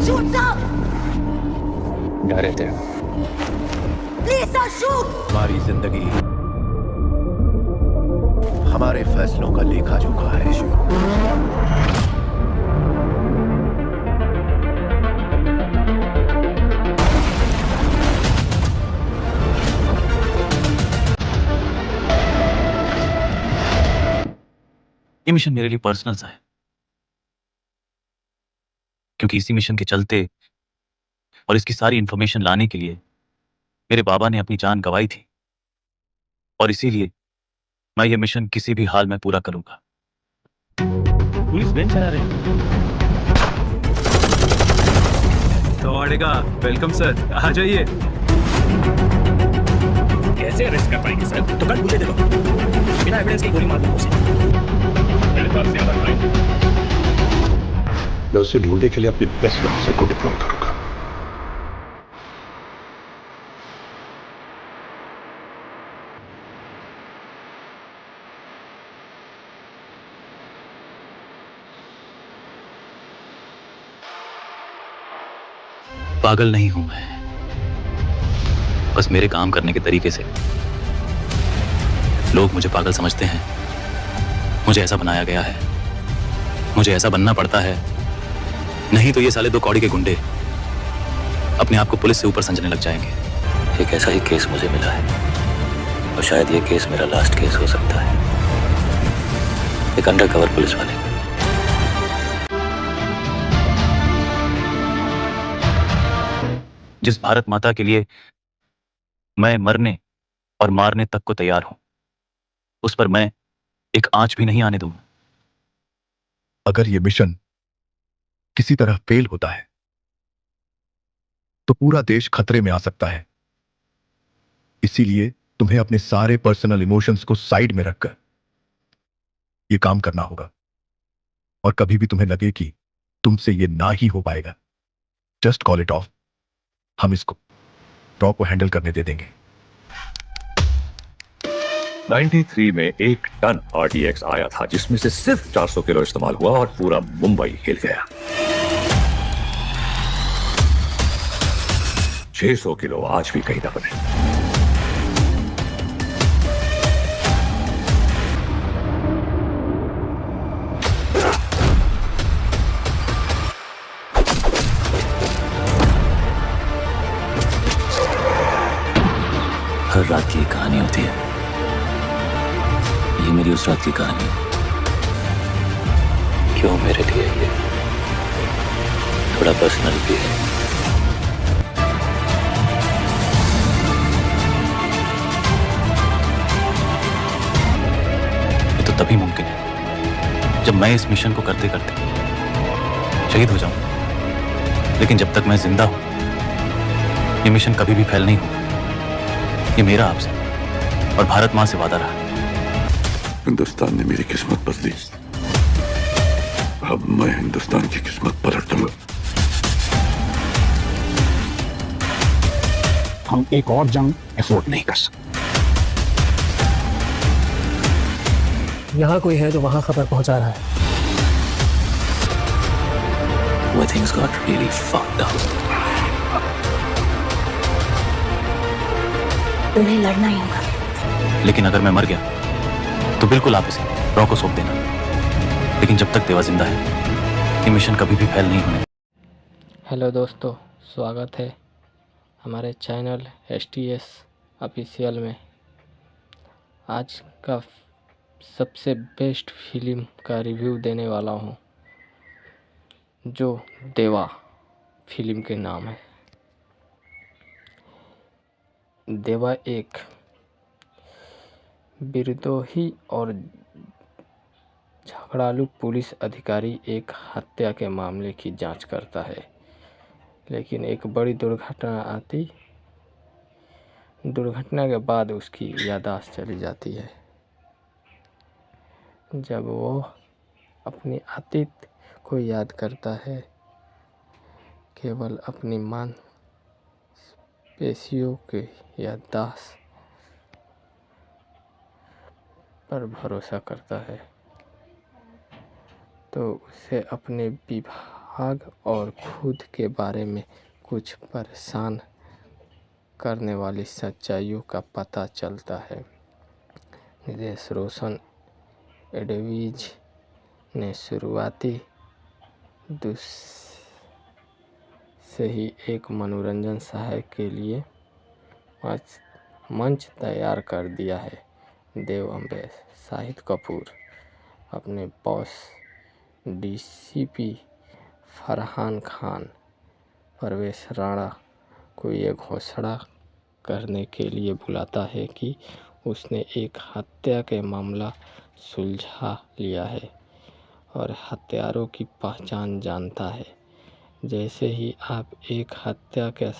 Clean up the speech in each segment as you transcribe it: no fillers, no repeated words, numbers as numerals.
shoot now! क्या रहते हैं? Please sir, shoot! हमारी जिंदगी हमारे फैसलों का लेखा जोखा है शिव। ये मिशन मेरे लिए पर्सनल सा है, क्योंकि इसी मिशन के चलते और इसकी सारी इंफॉर्मेशन लाने के लिए मेरे बाबा ने अपनी जान गंवाई थी, और इसीलिए मैं ये मिशन किसी भी हाल में पूरा करूंगा। पुलिस बेंच चला रहे हैं। वेलकम सर, आ जाइए। कैसे अरेस्ट कर पाएंगे सर? तो कल मुझे दे दो, बिना एविडेंस के गोली मार दूंगा उसे। मेरे पास ज्यादा टाइम मैं उसे ढूंढने के लिए अपने बेस्ट ऑफिसर को डिप्लॉय करूंगा। पागल नहीं हूं मैं, बस मेरे काम करने के तरीके से लोग मुझे पागल समझते हैं। मुझे ऐसा बनाया गया है, मुझे ऐसा बनना पड़ता है, नहीं तो ये साले दो कौड़ी के गुंडे अपने आप को पुलिस से ऊपर समझने लग जाएंगे। एक ऐसा ही केस मुझे मिला है, और शायद ये केस मेरा लास्ट केस हो सकता है। एक अंडरकवर पुलिस वाले। जिस भारत माता के लिए मैं मरने और मारने तक को तैयार हूं, उस पर मैं एक आंच भी नहीं आने दूंगा। अगर ये मिशन किसी तरह फेल होता है तो पूरा देश खतरे में आ सकता है। इसीलिए तुम्हें अपने सारे पर्सनल इमोशंस को साइड में रखकर ये काम करना होगा, और कभी भी तुम्हें लगे कि तुमसे ये ना ही हो पाएगा, जस्ट कॉल इट ऑफ। हम इसको रॉ को हैंडल करने दे देंगे। 93 में 1 टन RTX आया था, जिसमें से सिर्फ 400 किलो इस्तेमाल हुआ और पूरा मुंबई हिल गया। 600 किलो आज भी कहीं दफन है। हर रात की एक कहानी होती है, ये मेरी उस रात की कहानी है। क्यों मेरे लिए ये थोड़ा पर्सनल भी है। ये तो तभी मुमकिन है जब मैं इस मिशन को करते करते शहीद हो जाऊं, लेकिन जब तक मैं जिंदा हूं ये मिशन कभी भी फेल नहीं होगा। ये मेरा आपसे और भारत मां से वादा रहा। हिंदुस्तान ने मेरी किस्मत बदली, अब मैं हिंदुस्तान की किस्मत पलट दूंगा। हम एक और जंग एफोर्ड नहीं कर सकते। यहाँ कोई है जो वहां खबर पहुंचा रहा है। Where things got really fucked up. उन्हें लड़ना ही होगा। लेकिन अगर मैं मर गया तो बिल्कुल आप इसे रॉ को सौंप देना, लेकिन जब तक देवा जिंदा है ये मिशन कभी भी फेल नहीं होने। हेलो दोस्तों, स्वागत है हमारे चैनल STS ऑफिशियल में। आज का सबसे बेस्ट फिल्म का रिव्यू देने वाला हूँ, जो देवा फिल्म के नाम है। देवा एक निर्दोषी और झगड़ालू पुलिस अधिकारी एक हत्या के मामले की जांच करता है, लेकिन एक बड़ी दुर्घटना के बाद उसकी याददाश्त चली जाती है। जब वो अपने अतीत को याद करता है, केवल अपनी मांसपेशियों के याददाश्त पर भरोसा करता है, तो उसे अपने भाग और खुद के बारे में कुछ परेशान करने वाली सच्चाइयों का पता चलता है। निर्देश रोशन एडविज ने शुरुआती दृश्य से ही एक मनोरंजन सहायक के लिए मंच तैयार कर दिया है। देव अम्बे शाहिद कपूर अपने बॉस डीसीपी फरहान खान परवेश राणा को ये घोषणा करने के लिए बुलाता है कि उसने एक हत्या के मामला सुलझा लिया है और हत्यारों की पहचान जानता है। जैसे ही आप एक हत्या के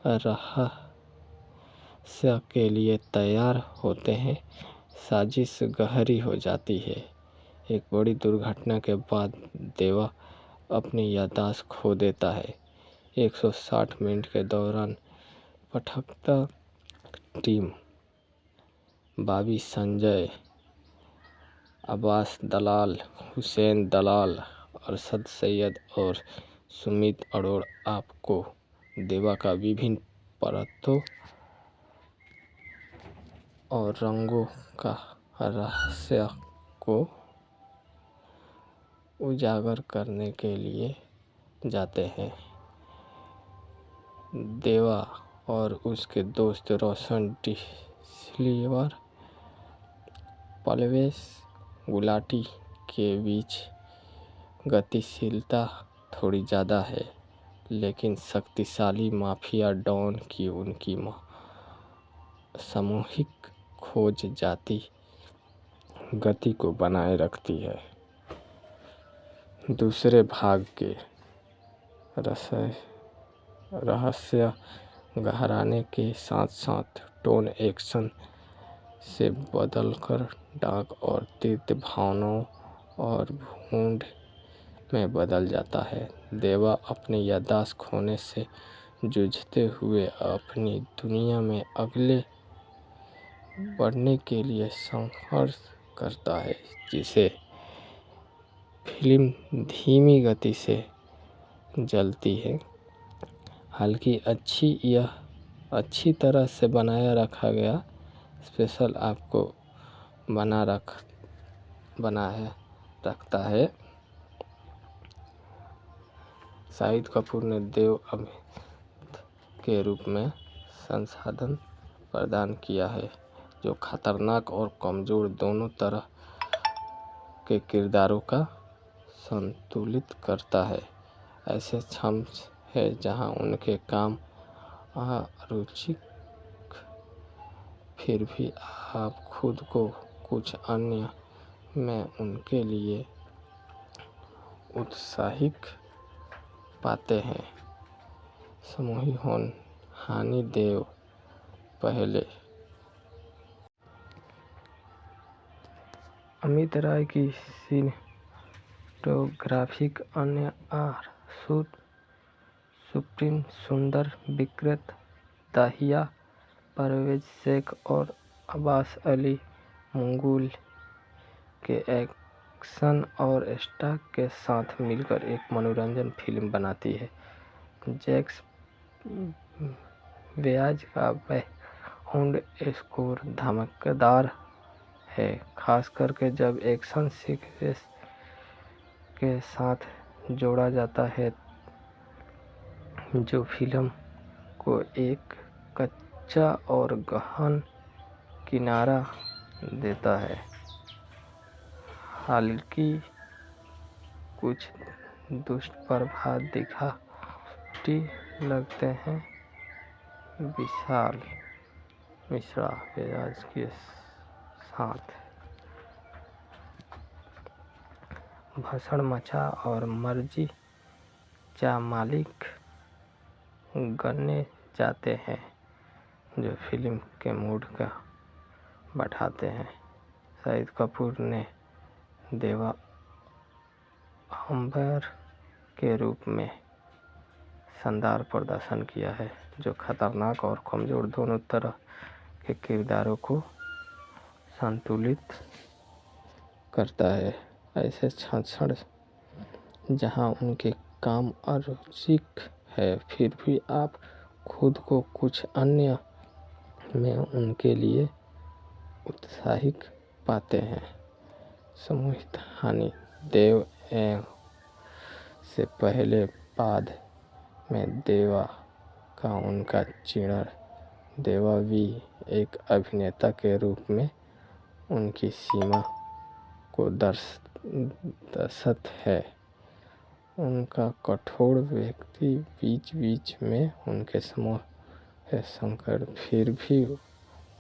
रहस्य के लिए तैयार होते हैं, साजिश गहरी हो जाती है। एक बड़ी दुर्घटना के बाद देवा अपनी याददाश्त खो देता है। 160 मिनट के दौरान पटकथा टीम बॉबी संजय, अब्बास दलाल, हुसैन दलाल, अरशद सैयद और सुमित अरोड़ आपको देवा का विभिन्न परतों और रंगों का रहस्य को उजागर करने के लिए जाते हैं। देवा और उसके दोस्त रोशन डिलीवर पलवेश गुलाटी के बीच गतिशीलता थोड़ी ज़्यादा है, लेकिन शक्तिशाली माफिया डॉन की उनकी सामूहिक खोज जाती गति को बनाए रखती है। दूसरे भाग के रहस्य गहराने के साथ साथ टोन एक्शन से बदलकर डार्क और तीव्र भावनाओं और भूड में बदल जाता है। देवा अपनी याददाश्त खोने से जूझते हुए अपनी दुनिया में आगे बढ़ने के लिए संघर्ष करता है, जिसे फिल्म धीमी गति से चलती है। हालांकि यह अच्छी तरह से बनाया रखा गया स्पेशल आपको बनाए रखता है। शाहिद कपूर ने देव अमित के रूप में संसाधन प्रदान किया है, जो खतरनाक और कमजोर दोनों तरह के किरदारों का संतुलित करता है। ऐसे क्षण है जहां उनके काम अरुचिक, फिर भी आप खुद को कुछ अन्य में उनके लिए उत्साहित पाते हैं। समूही हानि देव पहले अमित राय की सिनेमेटोग्राफिक अन्य आर सुप्रीम सुंदर विक्रत दाहिया परवेज शेख और अब्बास अली मुगल के एक्शन और स्टार के साथ मिलकर एक मनोरंजन फिल्म बनाती है। जैक्स ब्याज का बैकग्राउंड स्कोर धमाकेदार है, खास करके जब एक्शन सीक्वेंस के साथ जोड़ा जाता है, जो फिल्म को एक कच्चा और गहन किनारा देता है। हालांकि कुछ दुष्प्रभाव दिखावटी लगते हैं, विशाल मिश्रा ब्याज के साथ भाषण मचा और मर्जी चा मालिक गन्ने जाते हैं, जो फिल्म के मूड का बढ़ाते हैं। शाहिद कपूर ने देवा अम्बर के रूप में शानदार प्रदर्शन किया है, जो खतरनाक और कमजोर दोनों तरह के किरदारों को संतुलित करता है। ऐसे क्षण जहां उनके काम अरुचिक है, फिर भी आप खुद को कुछ अन्य में उनके लिए उत्साहित पाते हैं। सामूहिक हानि। देव एंग से पहले बाद में देवा का उनका चिड़र देवा भी एक अभिनेता के रूप में उनकी सीमा को दर्शत है। उनका कठोर व्यक्ति बीच बीच में उनके समूह संकट फिर भी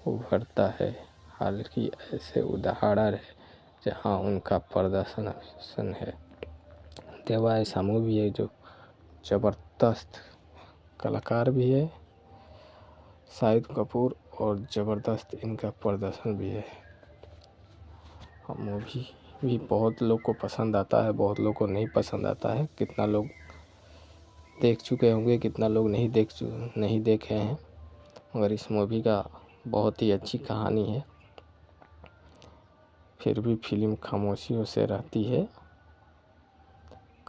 उभरता है। हालांकि ऐसे उदाहरण है जहां उनका प्रदर्शन है। देवा ऐसा मूवी है जो ज़बरदस्त कलाकार भी है शाहिद कपूर, और ज़बरदस्त इनका प्रदर्शन भी है। मूवी भी बहुत लोग को पसंद आता है, बहुत लोग को नहीं पसंद आता है। कितना लोग देख चुके होंगे, कितना लोग नहीं देखे हैं, मगर इस मूवी का बहुत ही अच्छी कहानी है। फिर भी फिल्म खामोशियों से रहती है।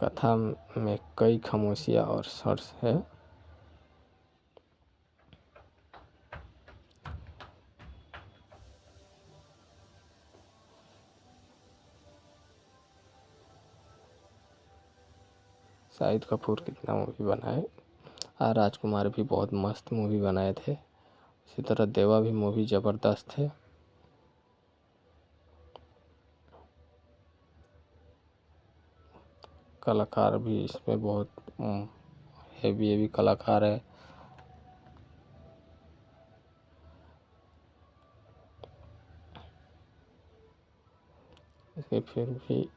कथा में कई खामोशियाँ और सर्स है। शाहिद कपूर कितना मूवी बनाए, और राजकुमार भी बहुत मस्त मूवी बनाए थे। इसी तरह देवा भी मूवी ज़बरदस्त है। कलाकार भी इसमें बहुत हेवी कलाकार है। इसके फिर भी